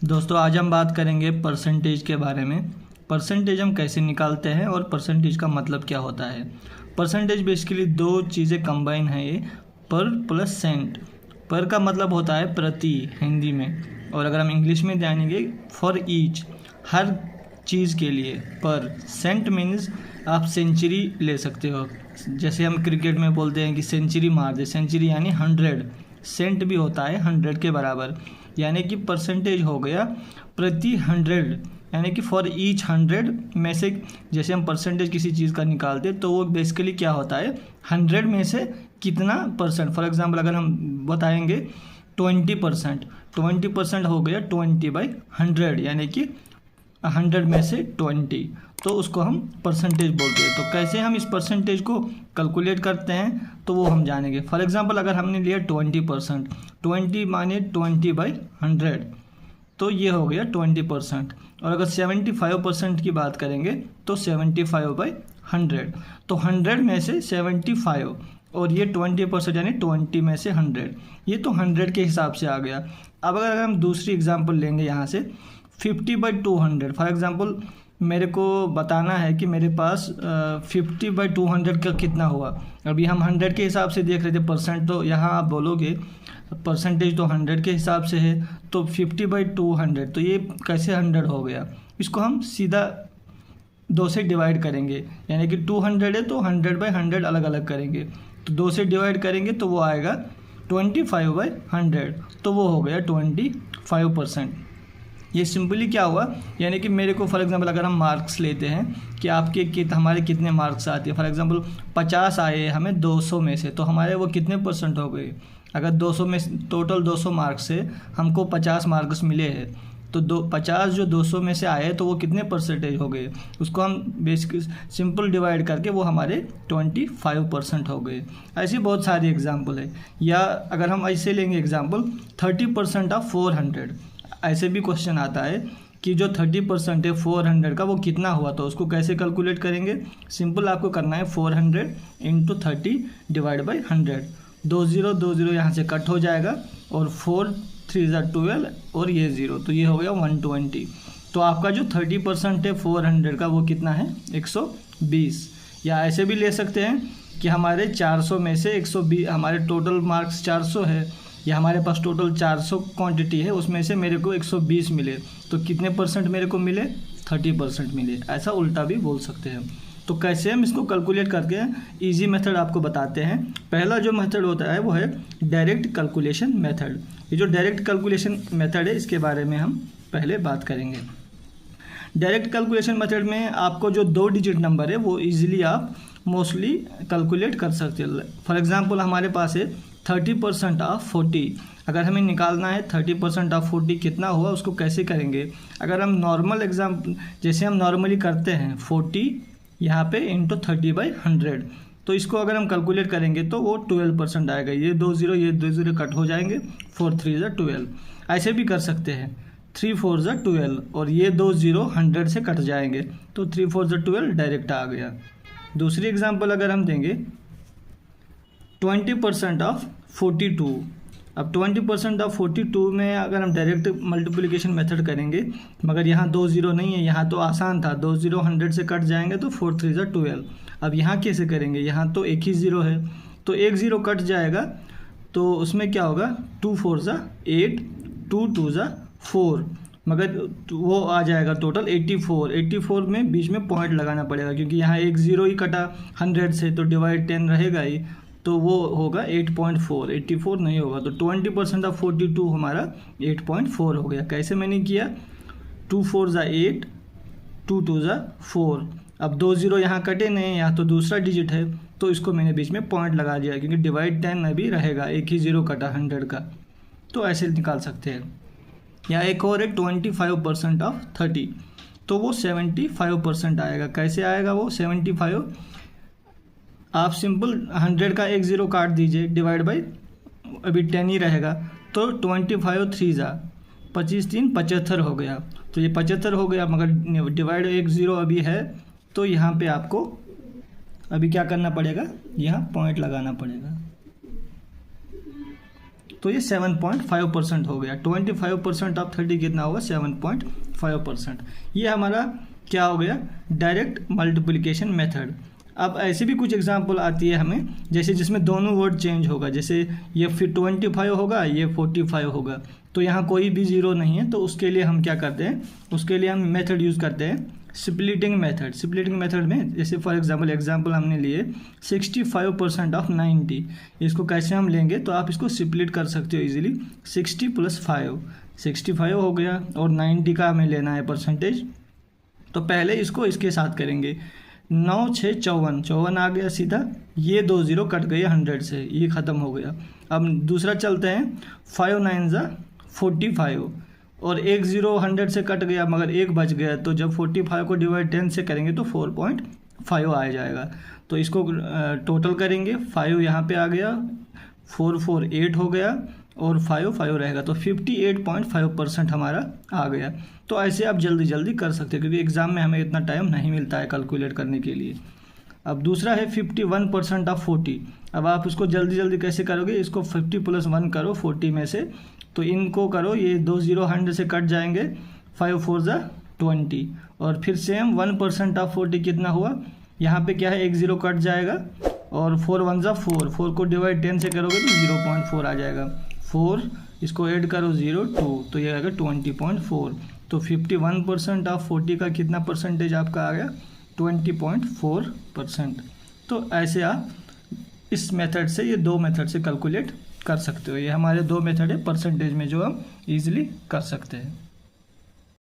दोस्तों आज हम बात करेंगे परसेंटेज के बारे में। परसेंटेज हम कैसे निकालते हैं और परसेंटेज का मतलब क्या होता है। परसेंटेज बेसिकली दो चीज़ें कंबाइन है, ये पर प्लस सेंट। पर का मतलब होता है प्रति हिंदी में, और अगर हम इंग्लिश में जानेंगे फॉर ईच, हर चीज़ के लिए। पर सेंट मीन्स आप सेंचुरी ले सकते हो, जैसे हम क्रिकेट में बोलते हैं कि सेंचुरी मार दे, सेंचुरी यानी 100। सेंट भी होता है 100 के बराबर, यानी कि परसेंटेज हो गया प्रति 100, यानी कि फॉर ईच 100 में से जैसे हम परसेंटेज किसी चीज़ का निकालते तो वो बेसिकली क्या होता है 100 में से कितना परसेंट। फॉर एग्जांपल अगर हम बताएंगे 20%, 20% हो गया 20/100, यानी कि 100 में से 20, तो उसको हम परसेंटेज बोलते हैं। तो कैसे हम इस परसेंटेज को कैलकुलेट करते हैं तो वो हम जानेंगे। फॉर एग्जांपल अगर हमने लिया 20%, 20 माने 20/100, तो ये हो गया 20%। और अगर 75% की बात करेंगे तो 75/100, तो 100 में से 75 और ये 20% यानी 20 में से 100, ये तो 100 के हिसाब से आ गया। अब अगर हम दूसरी एग्जांपल लेंगे यहाँ से 50/200। फॉर एग्जांपल मेरे को बताना है कि मेरे पास 50/200 का कितना हुआ। अभी हम 100 के हिसाब से देख रहे थे परसेंट, तो यहाँ आप बोलोगे परसेंटेज तो 100 के हिसाब से है, तो 50/200 तो ये कैसे 100 हो गया। इसको हम सीधा 2 से डिवाइड करेंगे, यानी कि 200 है तो 100/100 अलग अलग करेंगे, तो 2 से डिवाइड करेंगे तो वो आएगा 25/100, तो वो हो गया 25%। ये सिंपली क्या हुआ, यानी कि मेरे को फॉर एग्जांपल अगर हम मार्क्स लेते हैं कि आपके हमारे कितने मार्क्स आते हैं। फॉर एग्जांपल 50 आए हमें 200 में से, तो हमारे वो कितने परसेंट हो गए। अगर 200 में टोटल 200 मार्क्स से हमको 50 मार्क्स मिले हैं, तो 50 जो 200 में से आए तो वो कितने परसेंटेज हो गए, उसको हम बेसिक सिंपल डिवाइड करके वो हमारे 25% हो गए। ऐसी बहुत सारी एग्जांपल है। या अगर हम ऐसे लेंगे एग्जांपल 30% ऑफ 400, ऐसे भी क्वेश्चन आता है कि जो 30% है 400 का वो कितना हुआ, तो उसको कैसे कैलकुलेट करेंगे। सिंपल आपको करना है 400 × 30 डिवाइड बाई 100। 20 यहाँ से कट हो जाएगा और 4 3 12 और ये 0, तो ये हो गया 120। तो आपका जो 30% है 400 का वो कितना है 120। या ऐसे भी ले सकते हैं कि हमारे 400 में से 120, हमारे टोटल मार्क्स 400 है, या हमारे पास टोटल 400 क्वांटिटी है, उसमें से मेरे को 120 मिले, तो कितने परसेंट मेरे को मिले 30% मिले। ऐसा उल्टा भी बोल सकते हैं। तो कैसे हम इसको कैलकुलेट करके इजी मेथड आपको बताते हैं। पहला जो मेथड होता है वो है डायरेक्ट कैलकुलेशन मेथड। ये जो डायरेक्ट कैलकुलेशन मेथड है इसके बारे में हम पहले बात करेंगे। डायरेक्ट कैलकुलेशन मेथड में आपको जो 2 डिजिट नंबर है वो ईजिली आप मोस्टली कैलकुलेट कर सकते हैं। फॉर एग्जांपल हमारे पास है 30% ऑफ 40, अगर हमें निकालना है 30% ऑफ 40 कितना हुआ, उसको कैसे करेंगे। अगर हम नॉर्मल एग्जाम्पल जैसे हम नॉर्मली करते हैं 40 यहाँ पे × 30/100, तो इसको अगर हम कैलकुलेट करेंगे तो वो 12% आएगा। ये 2 0 कट हो जाएंगे, 4 3 12। ऐसे भी कर सकते हैं 3 4 12, और ये 2 0 100 से कट जाएंगे, तो 3 4 12 डायरेक्ट आ गया। दूसरी एग्जांपल अगर हम देंगे 20% ऑफ 42। अब 20% ऑफ 42 में अगर हम डायरेक्ट मल्टीप्लिकेशन मेथड करेंगे, मगर यहाँ 2 0 नहीं है, यहाँ तो आसान था, 2 0 100 से कट जाएंगे तो 4 3 12। अब यहाँ कैसे करेंगे, यहाँ तो एक ही 0 है, तो एक 0 कट जाएगा, तो उसमें क्या होगा 2 4 8, 2 2 4, मगर वो आ जाएगा टोटल 84। 84 में बीच में पॉइंट लगाना पड़ेगा, क्योंकि यहाँ एक 0 ही कटा 100 से, तो डिवाइड 10 रहेगा ही, तो वो होगा 8.4, 84 नहीं होगा। तो 20% ऑफ 42 हमारा 8.4 हो गया। कैसे मैंने किया, 2 4 8, 2 2 4। अब 2 0 यहाँ कटे नहीं, यहाँ तो दूसरा डिजिट है, तो इसको मैंने बीच में पॉइंट लगा दिया, क्योंकि डिवाइड 10 में भी रहेगा, एक ही 0 कटा 100 का, तो ऐसे निकाल सकते हैं। या एक और है 25% ऑफ 30, तो वो 75% आएगा। कैसे आएगा वो 75, आप सिंपल 100 का एक 0 काट दीजिए, डिवाइड बाई अभी 10 ही रहेगा, तो 25 3 25 3 75 हो गया, तो ये 75 हो गया, मगर डिवाइड एक 0 अभी है, तो यहाँ पे आपको अभी क्या करना पड़ेगा, यहाँ पॉइंट लगाना पड़ेगा। तो ये 7.5% हो गया। 25% ऑफ 30 कितना होगा? 7.5%। ये हमारा क्या हो गया? Direct multiplication method. अब ऐसे भी कुछ एग्जांपल आती है हमें, जैसे जिसमें दोनों वर्ड चेंज होगा, जैसे ये फिर 25 होगा, ये 45 होगा, तो यहाँ कोई भी जीरो नहीं है, तो उसके लिए हम क्या करते हैं? उसके लिए हम मेथड यूज़ करते हैं स्प्लिटिंग मेथड। स्प्लिटिंग मेथड में जैसे फॉर एग्जांपल हमने लिए 65% ऑफ 90, इसको कैसे हम लेंगे? तो आप इसको स्प्लिट कर सकते हो इजीली। 60 + 5, 65 हो गया, और 90 का हमें लेना है परसेंटेज, तो पहले इसको इसके साथ करेंगे। 9 6 54 आ गया सीधा, ये 2 0 कट गए 100 से, ये ख़त्म हो गया। अब दूसरा चलते हैं, 5 9 45, और 1 0 100 से कट गया, मगर एक बच गया, तो जब 45 को डिवाइड 10 से करेंगे तो 4.5 आ जाएगा। तो इसको टोटल करेंगे, 5 यहाँ पे आ गया, 4 4 8 हो गया, और 5 5 रहेगा, तो 58.5% हमारा आ गया। तो ऐसे आप जल्दी जल्दी कर सकते हैं, क्योंकि एग्ज़ाम में हमें इतना टाइम नहीं मिलता है कैलकुलेट करने के लिए। अब दूसरा है 51% ऑफ 40। अब आप इसको जल्दी जल्दी कैसे करोगे? इसको 50 + 1 करो 40 में से, तो इनको करो, ये 2 0 100 से कट जाएंगे, 5 4 20, और फिर सेम 1% ऑफ 40 कितना हुआ? यहाँ पे क्या है? 1 0 कट जाएगा, और 4 1 4, 4 को डिवाइड 10 से करोगे तो 0.4 आ जाएगा। 4 इसको ऐड करो 0 2, तो ये आएगा 20.4। तो 51% ऑफ 40 का कितना परसेंटेज आपका आ गया? 20.4%। तो ऐसे आप इस मेथड से, ये दो मेथड से कैलकुलेट कर सकते हो। ये हमारे दो मेथड है परसेंटेज में जो हम इजीली कर सकते हैं।